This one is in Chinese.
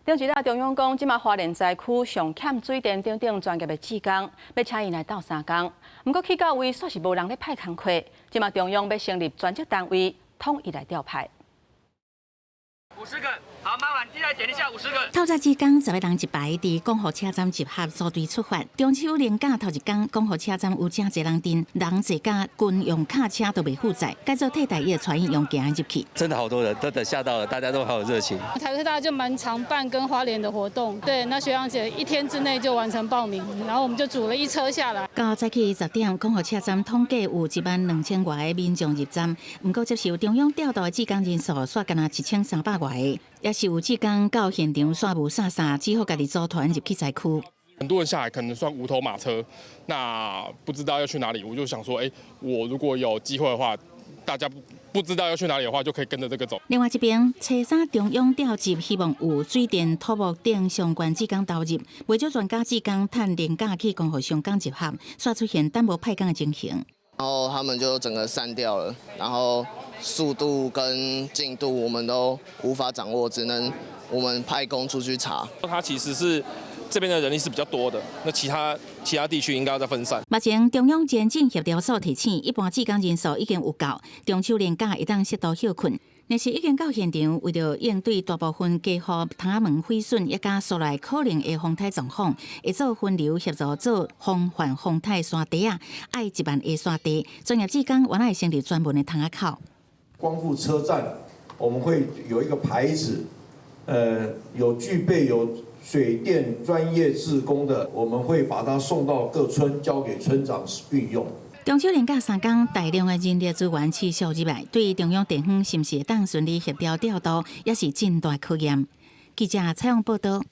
中一日中央讲，即马花莲灾区上欠水电等等专业的技工，要请因来斗3工。不过去到位煞是无人咧派工课，即马中央要成立专职单位，统一来调派。 50个，好，麻烦进来点一下50个。透早之工10个人一排，伫公河车站集合组队出发。中秋连假头一天，公河车站有真侪人订，人侪甲军用卡车都袂负载，改做替代役的船用行入去。真的好多人，都等吓到了，大家都好有热情。台科大就蛮常办跟花莲的活动，对，那学长姐1天之内就完成报名，然后我们就组了1车下来。到早起10点，公河车站统计有12000外的民众入站，不过接受中央调度的志工人数煞干那1300外个。 也是有志工到现场煞无啥啥，只好家己组团入去灾区。很多人下来可能算无头马车，那不知道要去哪里，我就想说，我如果有机会的话，大家不知道要去哪里的话，就可以跟着这个走。另外一边，车衫中央调集希望有水电、土木等相关志工投入，为咗专家志工趁年假去公河上岗集合，煞出现等无派工的情形。 然后他们就整个散掉了，然后速度跟进度我们都无法掌握，只能我们派工出去查。它其实是这边的人力是比较多的，那其他地区应该要再分散。目前中央前进协调所提醒，一般志工人数已经有够，中秋连假会当适度休困。 若是已经到现场，为了应对大部分家户窗仔门毁损，一家所来可能的风台状况，会做分流协助做防范风台山地啊，爱1万个山地。专业志工原来会成立专门的窗仔口。光复车站，我们会有一个牌子，有具备有水电专业志工的，我们会把它送到各村，交给村长运用。 中秋连假3天，大量的人力资源持续入来，对中央地方是不是会当顺利协调调度，也是真大考验。记者采访报道。